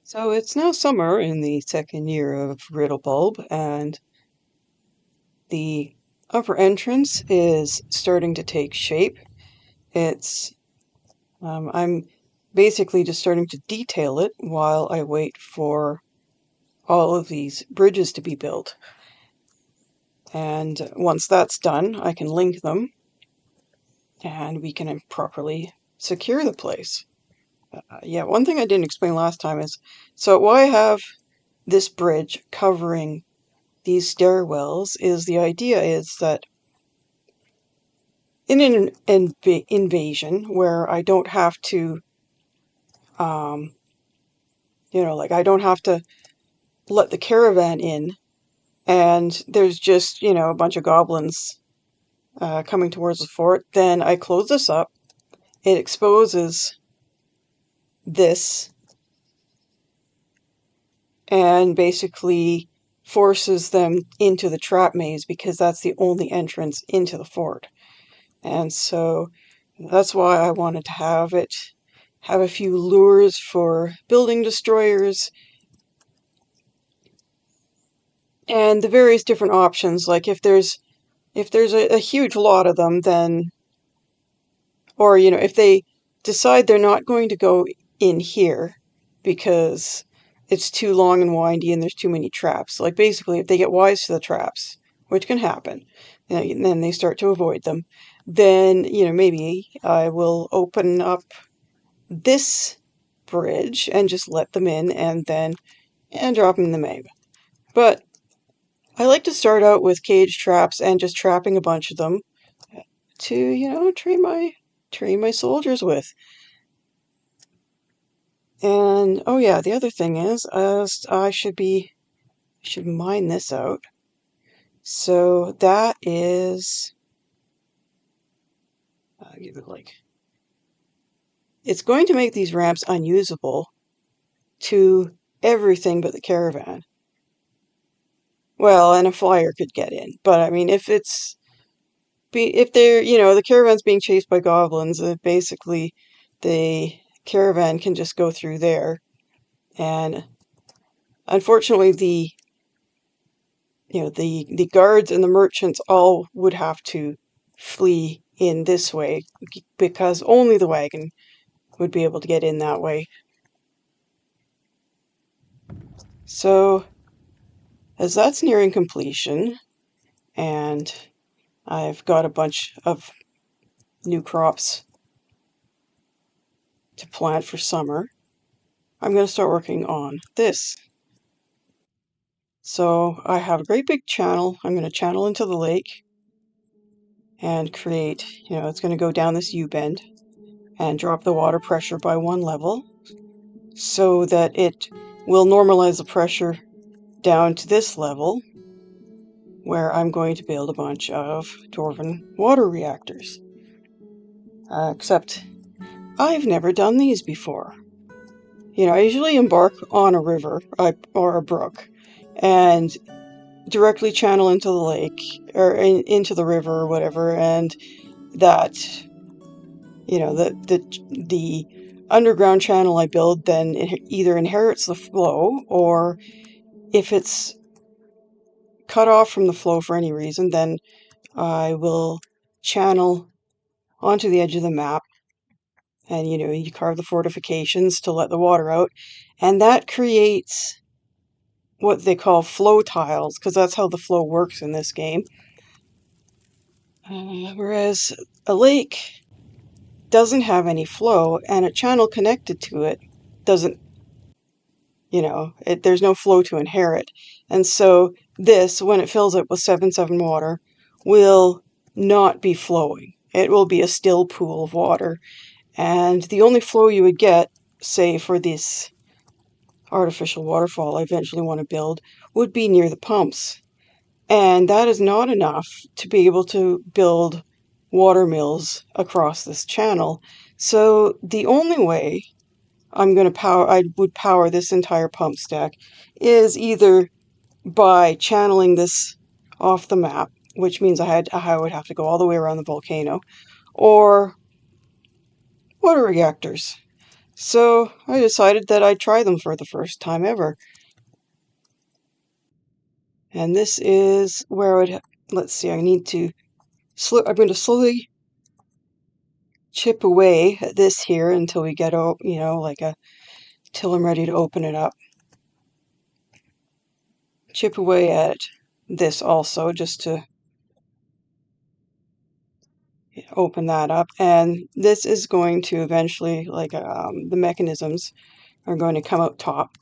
So it's now summer in the second year of Riddle Bulb, and the upper entrance is starting to take shape. It's I'm basically just starting to detail it while I wait for all of these bridges to be built. And once that's done, I can link them, and we can properly secure the place. Yeah, one thing I didn't explain last time is, so why I have this bridge covering these stairwells is the idea is that in an invasion where I don't have to, um, like I don't have to let the caravan in, and there's just, a bunch of goblins coming towards the fort, then I close this up. It exposes this and basically forces them into the trap maze because that's the only entrance into the fort. And so that's why I wanted to have a few lures for building destroyers and the various different options. Like if there's a huge lot of them, then, or if they decide they're not going to go in here because it's too long and windy and there's too many traps. Like basically if they get wise to the traps, which can happen, and then they start to avoid them, then maybe I will open up this bridge and just let them in and drop them in the Meg. But I like to start out with cage traps and just trapping a bunch of them to, train my soldiers with. And oh yeah, the other thing is, I should mine this out. So that is, it's going to make these ramps unusable to everything but the caravan. Well, and a flyer could get in, but I mean, if they're, the caravan's being chased by goblins, basically the caravan can just go through there. And unfortunately, the guards and the merchants all would have to flee in this way because only the wagon would be able to get in that way. So, as that's nearing completion, and I've got a bunch of new crops to plant for summer, I'm going to start working on this. So I have a great big channel. I'm going to channel into the lake and create, it's going to go down this U-bend and drop the water pressure by 1 level so that it will normalize the pressure down to this level where I'm going to build a bunch of dwarven water reactors. Except I've never done these before. I usually embark on a river or a brook and directly channel into the lake or into the river or whatever, and that the underground channel I build then either inherits the flow, or if it's cut off from the flow for any reason, then I will channel onto the edge of the map, and you carve the fortifications to let the water out, and that creates what they call flow tiles, because that's how the flow works in this game. Whereas a lake doesn't have any flow, and a channel connected to it doesn't, there's no flow to inherit. And so this, when it fills up with 7/7 water, will not be flowing. It will be a still pool of water. And the only flow you would get, say for this artificial waterfall I eventually want to build, would be near the pumps. And that is not enough to be able to build water mills across this channel. So the only way I would power this entire pump stack is either by channeling this off the map, which means I would have to go all the way around the volcano, or water reactors. So I decided that I'd try them for the first time ever. And this is where I would, let's see, I'm going to slowly chip away at this here until we get, till I'm ready to open it up. Chip away at this also just to open that up. And this is going to eventually, the mechanisms are going to come out top.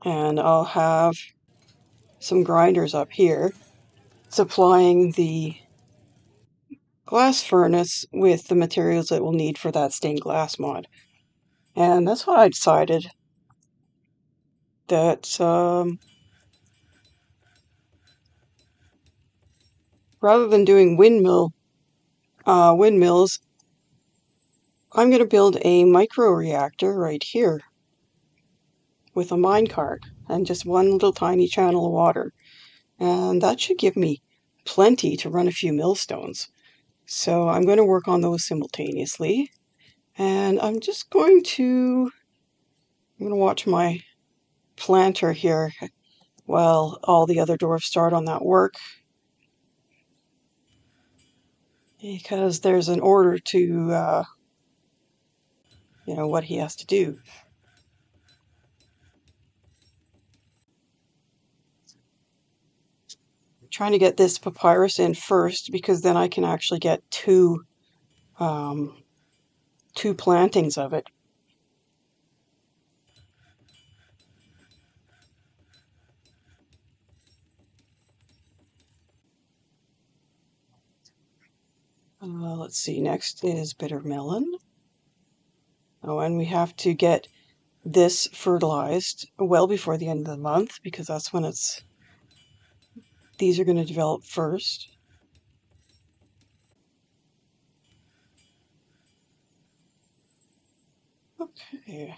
And I'll have some grinders up here supplying the glass furnace with the materials that we'll need for that stained glass mod. And that's what I decided that rather than doing windmills, I'm going to build a microreactor right here with a minecart and just one little tiny channel of water. And that should give me plenty to run a few millstones. So I'm going to work on those simultaneously. And I'm going to watch my planter here while all the other dwarfs start on that work. Because there's an order to, what he has to do. Trying to get this papyrus in first because then I can actually get um, two plantings of it. Let's see, next is bitter melon. Oh, and we have to get this fertilized well before the end of the month because that's when these are going to develop first. Okay.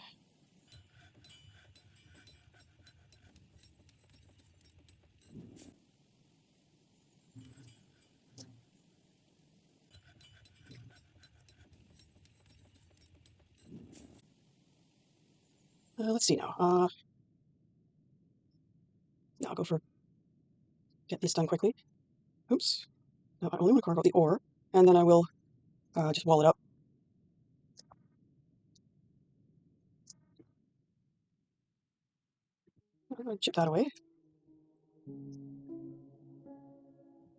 Let's see now. I'll go for get this done quickly. Oops. No, I only want to carve out the ore, and then I will just wall it up. Chip that away.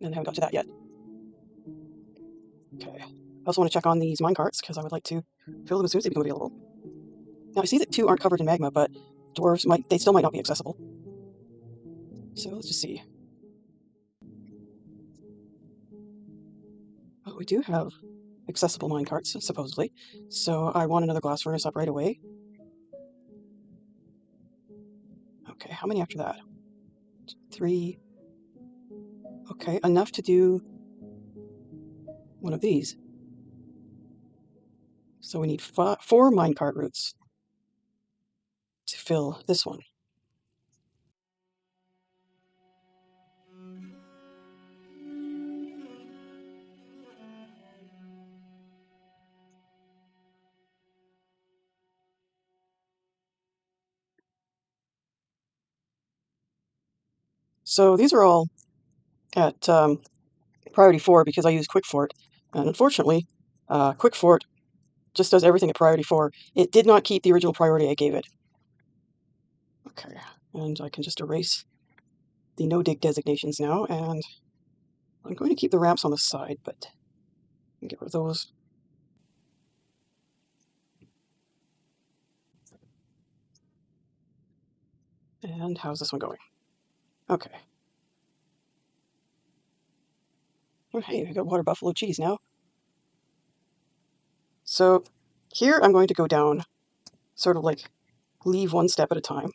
And I haven't got to that yet. Okay. I also want to check on these minecarts because I would like to fill them as soon as they become available. Now I see that two aren't covered in magma, but they still might not be accessible. So let's just see. Oh, we do have accessible minecarts, supposedly. So I want another glass furnace up right away. Okay, how many after that? 3. Okay, enough to do one of these. So we need 4 minecart routes to fill this one. So these are all at priority 4 because I use quick fort. And unfortunately, quick fort just does everything at priority 4. It did not keep the original priority I gave it. Okay, and I can just erase the no dig designations now, and I'm going to keep the ramps on the side, but get rid of those. And how's this one going? Okay. Oh, hey, I got water buffalo cheese now. So here I'm going to go down, sort of like leave one step at a time.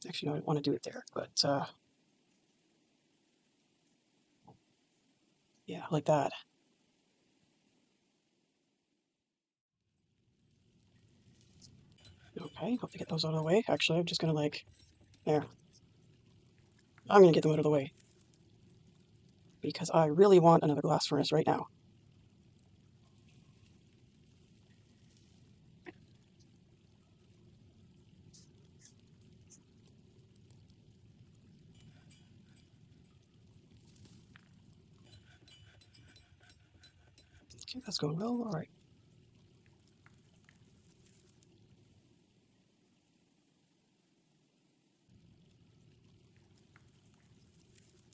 Actually, no, I don't want to do it there, but yeah, like that. Okay, hope to get those out of the way. Actually, I'm just going to there. I'm going to get them out of the way. because I really want another glass furnace right now. Okay, that's going well. All right.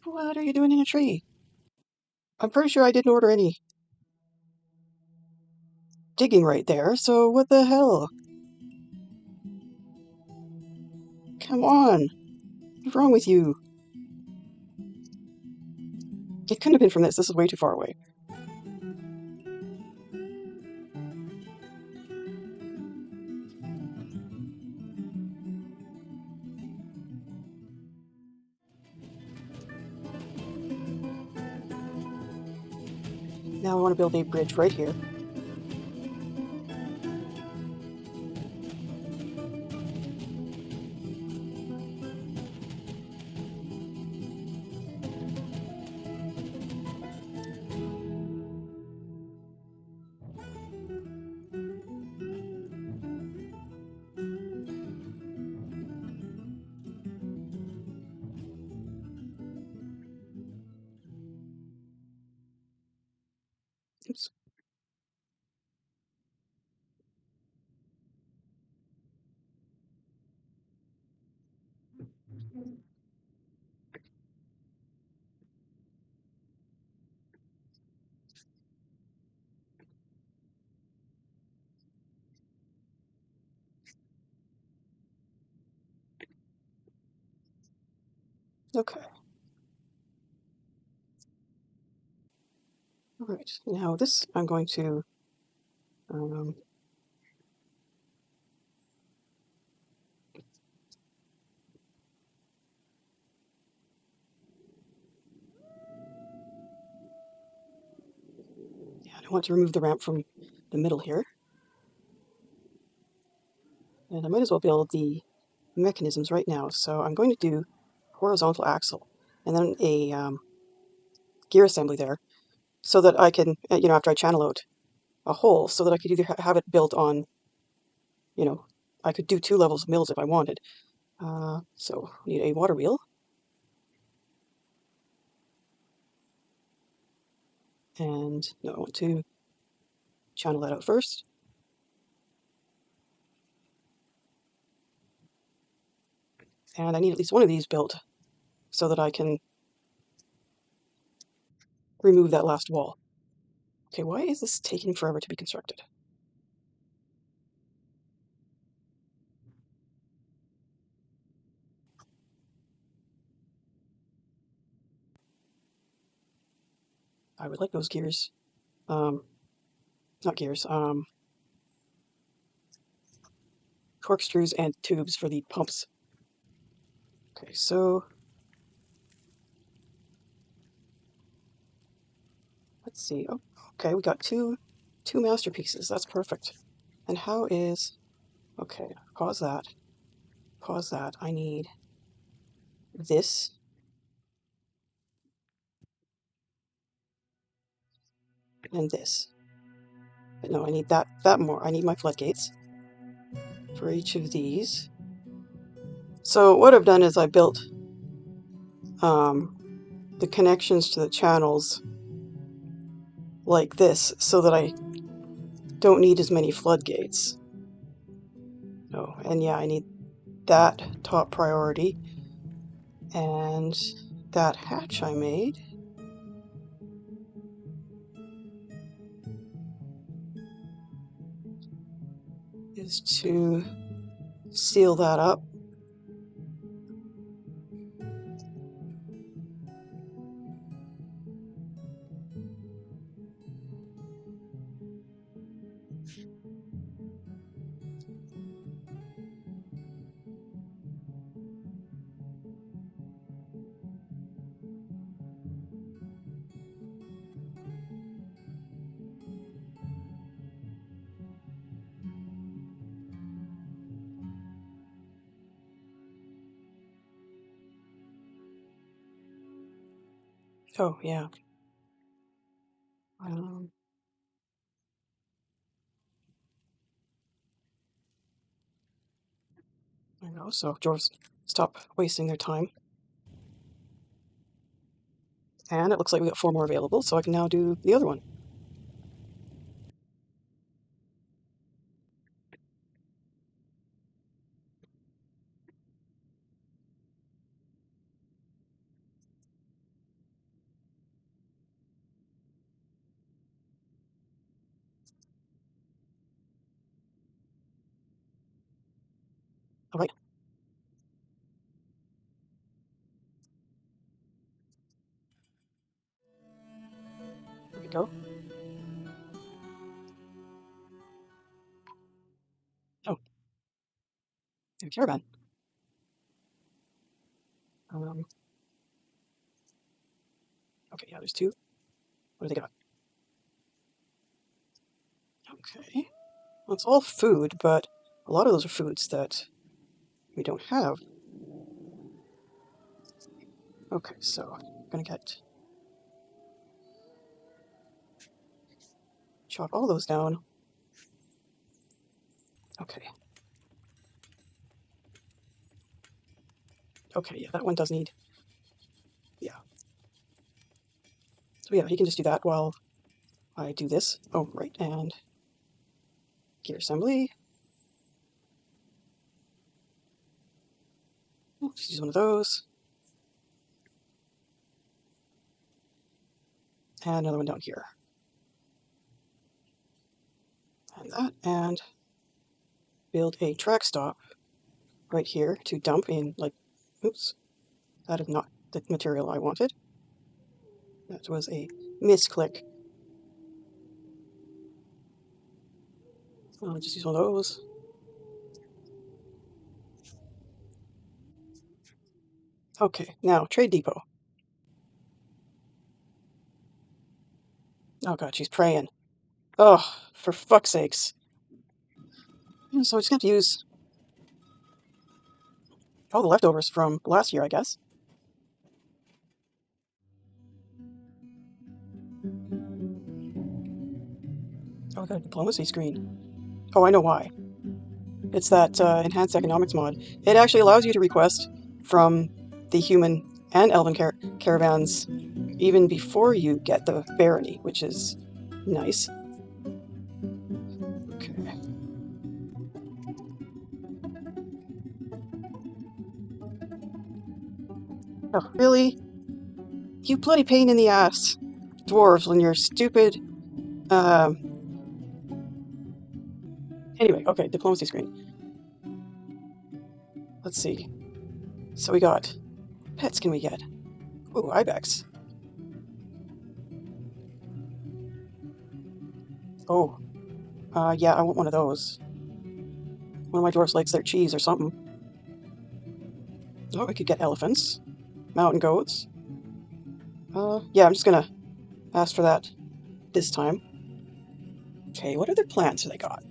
What are you doing in a tree? I'm pretty sure I didn't order any digging right there, so what the hell? Come on. What's wrong with you? It couldn't have been from this. This is way too far away. Now I want to build a bridge right here. Oops. Okay. All right. Now this I'm going to um, yeah, I want to remove the ramp from the middle here. And I might as well build the mechanisms right now. So I'm going to do horizontal axle and then a gear assembly there so that I can, after I channel out a hole, so that I could either have it built on, you know, I could do 2 levels of mills if I wanted. So need a water wheel. And no, I want to channel that out first. And I need at least one of these built so that I can remove that last wall. Okay, why is this taking forever to be constructed? I would like those gears. Not gears, corkscrews and tubes for the pumps. Okay, so let's see. Oh, okay, we got two masterpieces. That's perfect. And how is... Okay, pause that. Pause that. I need this. And this. But no, I need that more. I need my floodgates for each of these. So what I've done is I built the connections to the channels like this so that I don't need as many floodgates. Oh, and yeah, I need that top priority. And that hatch I made is to seal that up. Oh, yeah. Um, I know, so dwarves stop wasting their time. And it looks like we got 4 more available, so I can now do the other one. All right, there we go. Oh, there's a caravan. Um, okay, yeah, there's 2. What do they got? Okay. Well, it's all food, but a lot of those are foods that we don't have. Okay, so I'm gonna chop all those down. Okay. Okay, yeah, that one does need. Yeah. So yeah, you can just do that while I do this. Oh, right, and gear assembly. Oh, just use one of those. And another one down here. And that, and build a track stop right here to dump in, like, oops, that is not the material I wanted. That was a misclick. I'll just use one of those. Okay, now trade depot. Oh god, she's praying. Oh, for fuck's sakes. So I just have to use all the leftovers from last year, I guess. Oh, I got a diplomacy screen. Oh, I know why. It's that enhanced economics mod. It actually allows you to request from the human and elven caravans even before you get the barony, which is nice. Okay. Oh, really? You bloody pain in the ass, dwarves, when you're stupid. Um. Anyway, okay, diplomacy screen. Let's see. So we got pets. Can we get? Ooh, ibex. Oh, yeah, I want one of those. One of my dwarfs likes their cheese or something. Oh, we could get elephants, mountain goats. Yeah, I'm just gonna ask for that this time. Okay, what other plants have they got?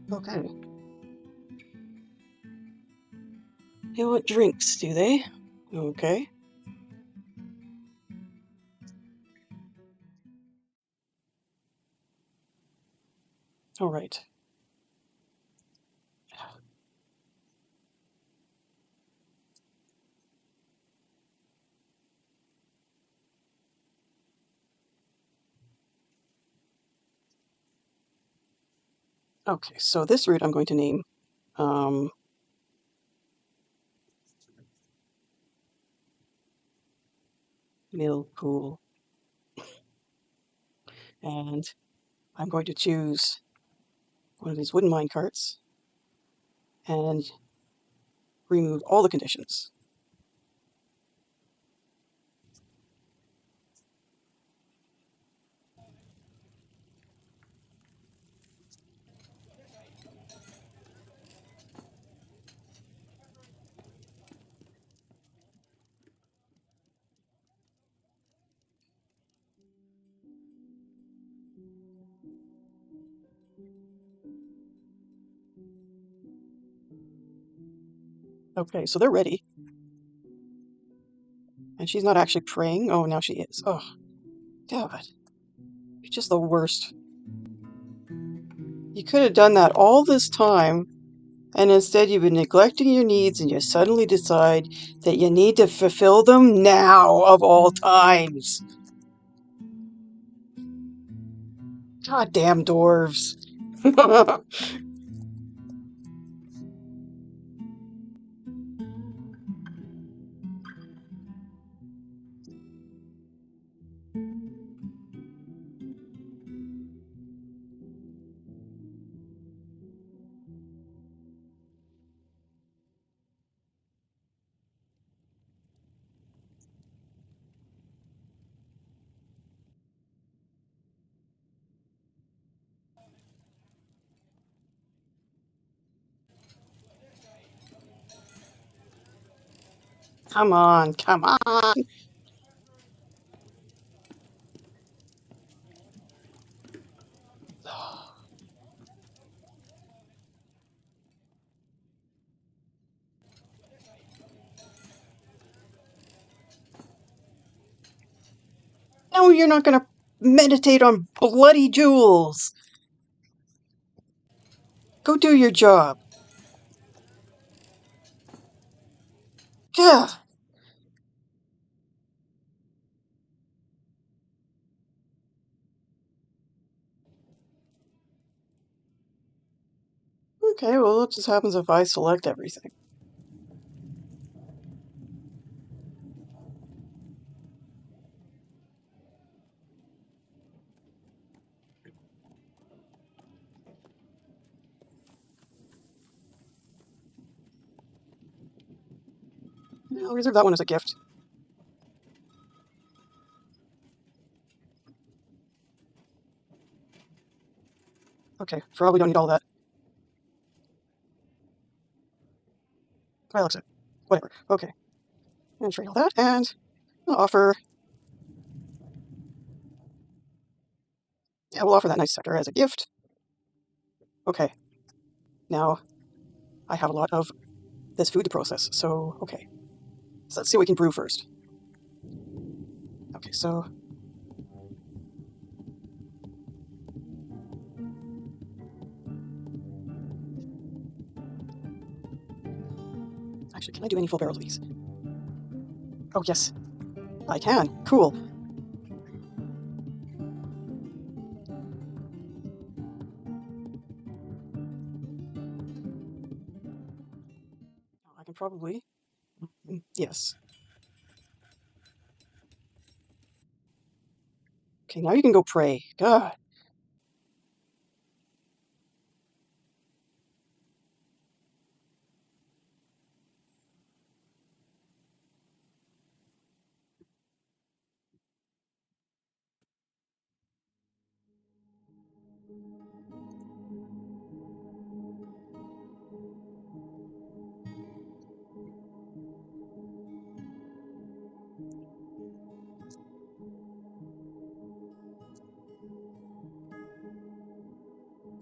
Okay. They want drinks, do they? Okay. All right. Okay, so this route I'm going to name um, Mill Pool. And I'm going to choose one of these wooden mine carts and remove all the conditions. Okay, so they're ready. And she's not actually praying. Oh, now she is. Oh, God. You're just the worst. You could have done that all this time, and instead you've been neglecting your needs, and you suddenly decide that you need to fulfill them now, of all times. Goddamn dwarves. Come on, come on. No, you're not going to meditate on bloody jewels. Go do your job. Gah. Okay, well, what just happens if I select everything? I'll reserve that one as a gift. Okay, probably don't need all that. I looks it. Whatever. Okay. And trade all that, and I'll offer. Yeah, we'll offer that nice sector as a gift. Okay. Now, I have a lot of this food to process, so okay. So let's see what we can brew first. Okay, so actually, can I do any full barrels of these? Oh yes, I can. Cool. I can probably. Yes. Okay, now you can go pray. God.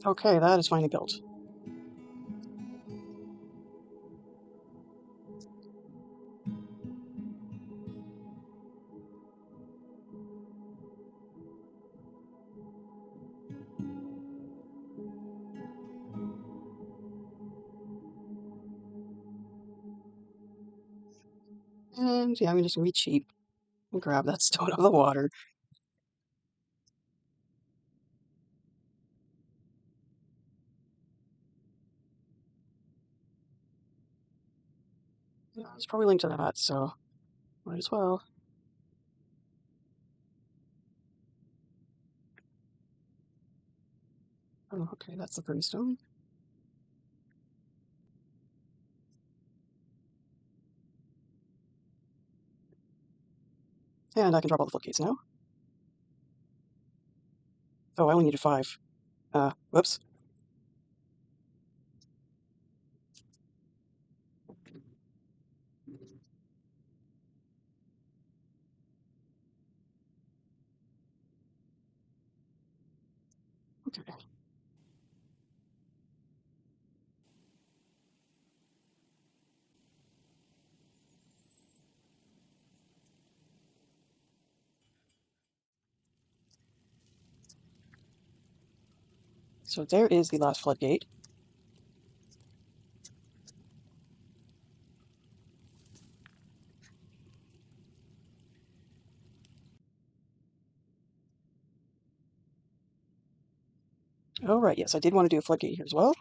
Okay, that is finally built. And yeah, I'm just gonna be cheap and grab that stone out of the water. Yeah, it's probably linked to that, so might as well. Oh, okay, that's the brimstone. And I can drop all the floodgates now. Oh, I only needed 5. Whoops. Okay. So there is the last floodgate. Oh, right, yes, I did want to do a floodgate here as well.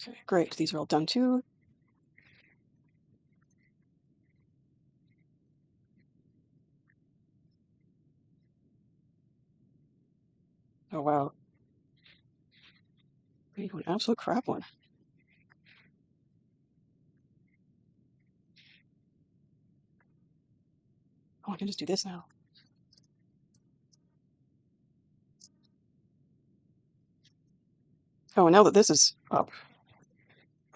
Okay, great, these are all done too. Oh, wow. An absolute crap one. Oh, I can just do this now. Oh, and now that this is up,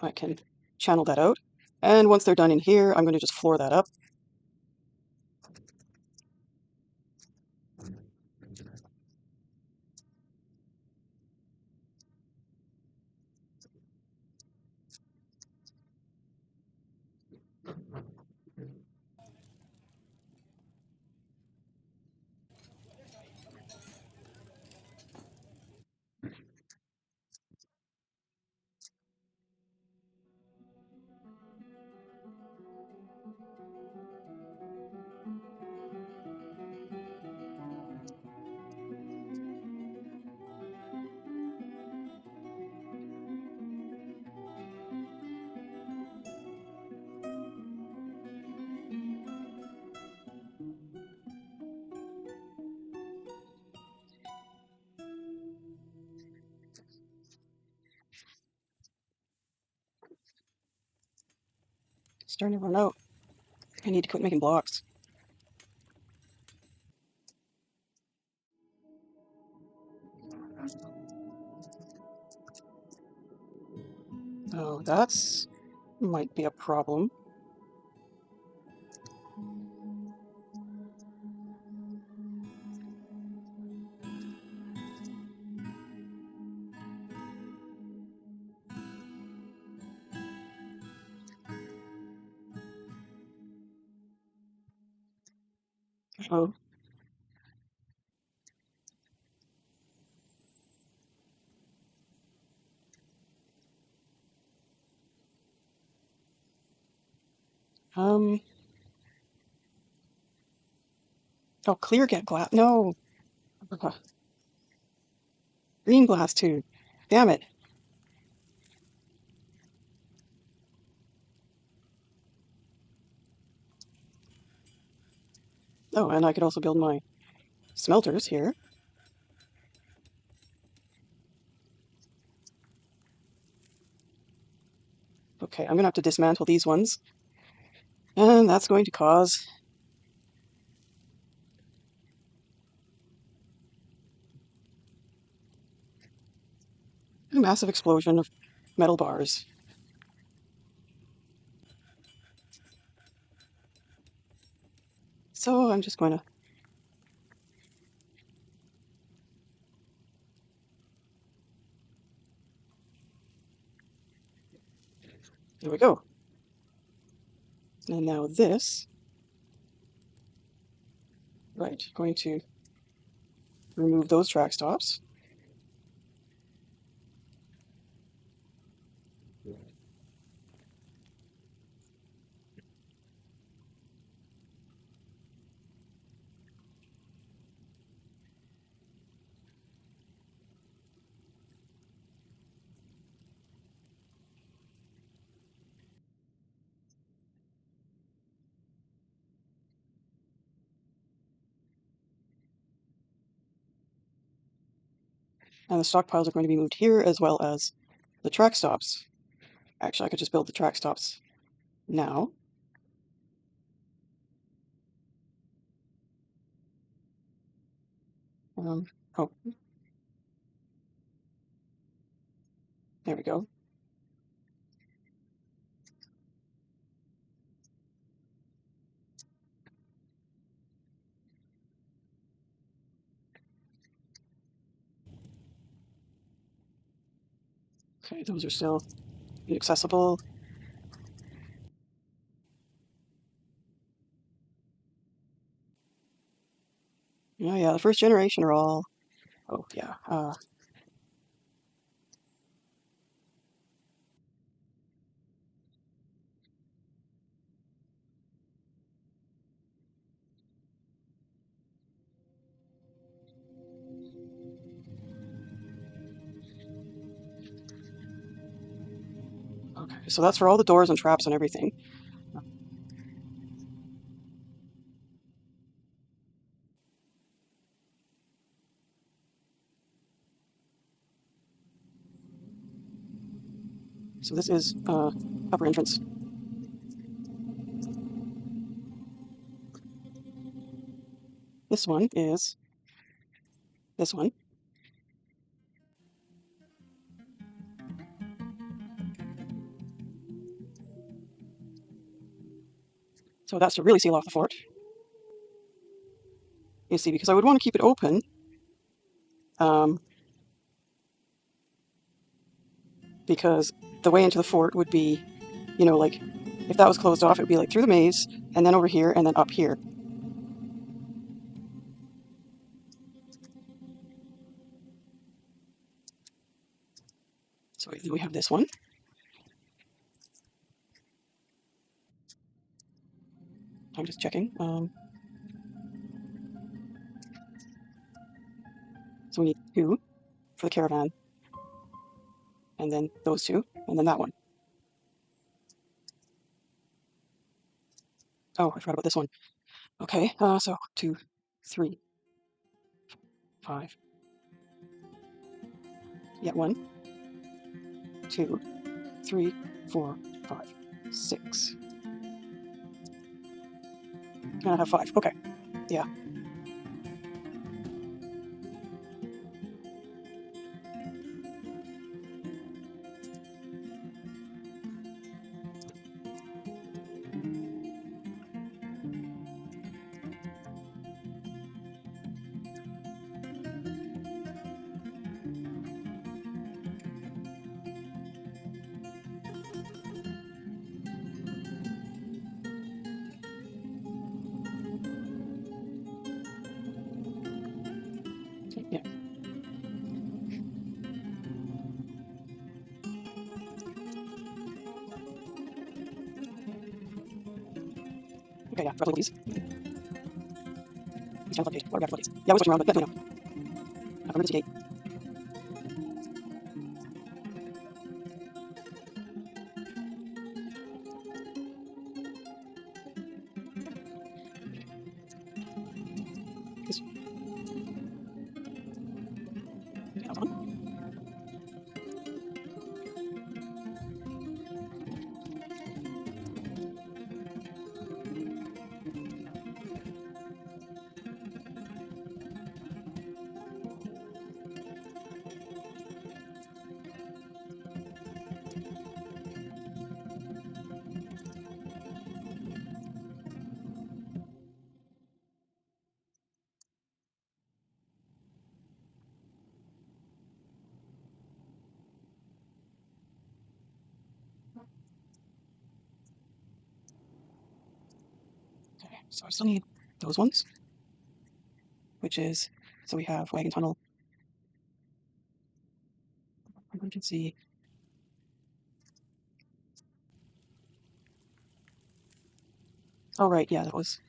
I can channel that out. And once they're done in here, I'm going to just floor that up. Starting to run out. I need to quit making blocks. Oh, that's might be a problem. Oh, um, oh, clear get glass. No, green glass too. Damn it. Oh, and I could also build my smelters here. Okay, I'm gonna have to dismantle these ones, and that's going to cause a massive explosion of metal bars. So I'm just going to... There we go. And now this... Right, going to remove those track stops. And the stockpiles are going to be moved here as well as the track stops. Actually, I could just build the track stops now. Oh, there we go. Okay, those are still inaccessible. Oh yeah, the first generation are all... Oh yeah. Okay, so that's for all the doors and traps and everything. So this is upper entrance. This one is this one. So that's to really seal off the fort. You see, because I would want to keep it open. Um, because the way into the fort would be, you know, like if that was closed off, it would be like through the maze and then over here and then up here. So we have this one. I'm just checking. So we need two for the caravan, and then those two, and then that one. Oh, I forgot about this one. Okay, so 2, 3, 5. Yeah, 1, 2, 3, 4, 5, 6. And I have 5. Okay, yeah. Yeah. Okay, yeah. Grab these. These floodgate. Or grab floodgates. Yeah, we're switching around, but definitely no. Emergency gate. This. Okay, that's on. Okay, so I still need those ones, which is, so we have wagon tunnel, emergency. Oh, right, yeah, that was.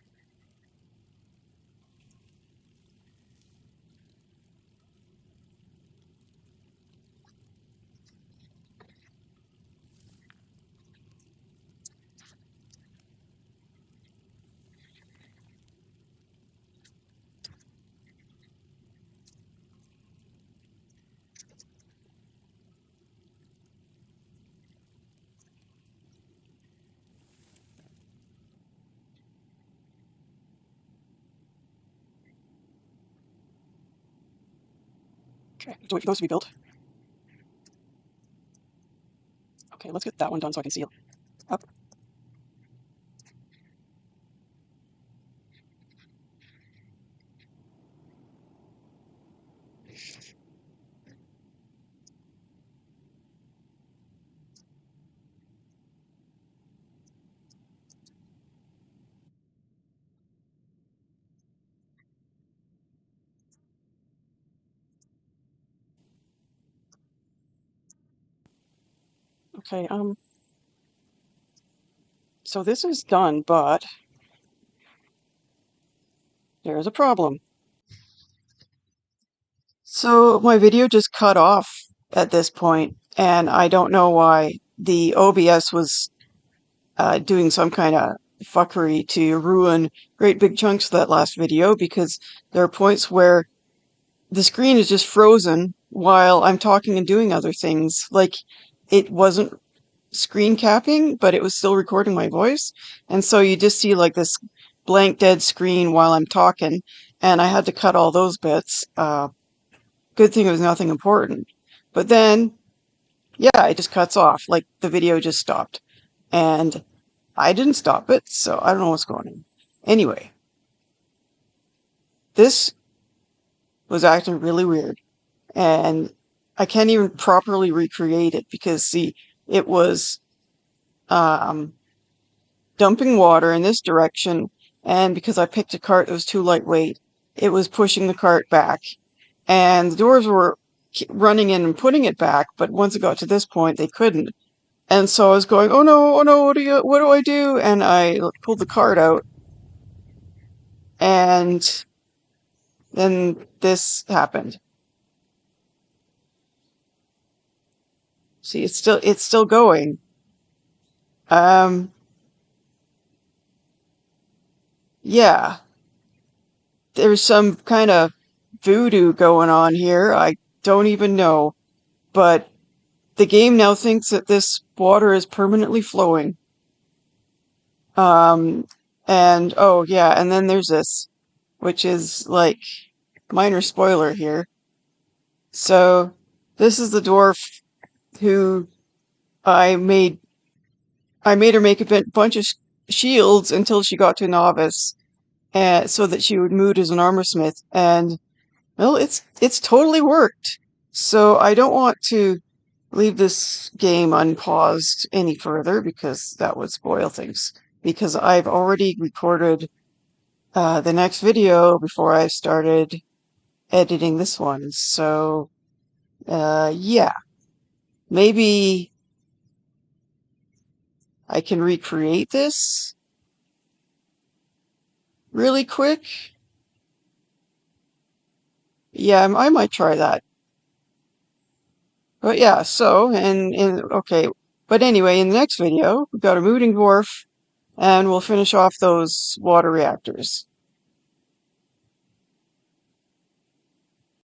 Okay, to wait for those to be built. Okay, let's get that one done so I can seal up. Okay, so this is done, but there's a problem. So my video just cut off at this point, and I don't know why. The OBS was doing some kind of fuckery to ruin great big chunks of that last video because there are points where the screen is just frozen while I'm talking and doing other things. Like it wasn't screen capping, but it was still recording my voice. And so you just see like this blank dead screen while I'm talking, and I had to cut all those bits. Good thing it was nothing important. But then, yeah, it just cuts off. Like the video just stopped. And I didn't stop it, so I don't know what's going on. Anyway, this was acting really weird. And I can't even properly recreate it because, see, it was um, dumping water in this direction. And because I picked a cart that was too lightweight, it was pushing the cart back. And the doors were running in and putting it back, but once it got to this point, they couldn't. And so I was going, oh no, what do I do? And I pulled the cart out, and then this happened. See, it's still going. Um, yeah, there's some kind of voodoo going on here. I don't even know, but the game now thinks that this water is permanently flowing. Um, and oh yeah, and then there's this, which is like minor spoiler here. So this is the dwarf who I made. I made her make a bunch of shields until she got to novice, so that she would moot as an armor smith. And well, it's totally worked. So I don't want to leave this game unpaused any further because that would spoil things. Because I've already recorded the next video before I started editing this one. So yeah, maybe I can recreate this really quick. Yeah, I might try that. But yeah, so, okay. But anyway, in the next video, we've got a moving dwarf, and we'll finish off those water reactors.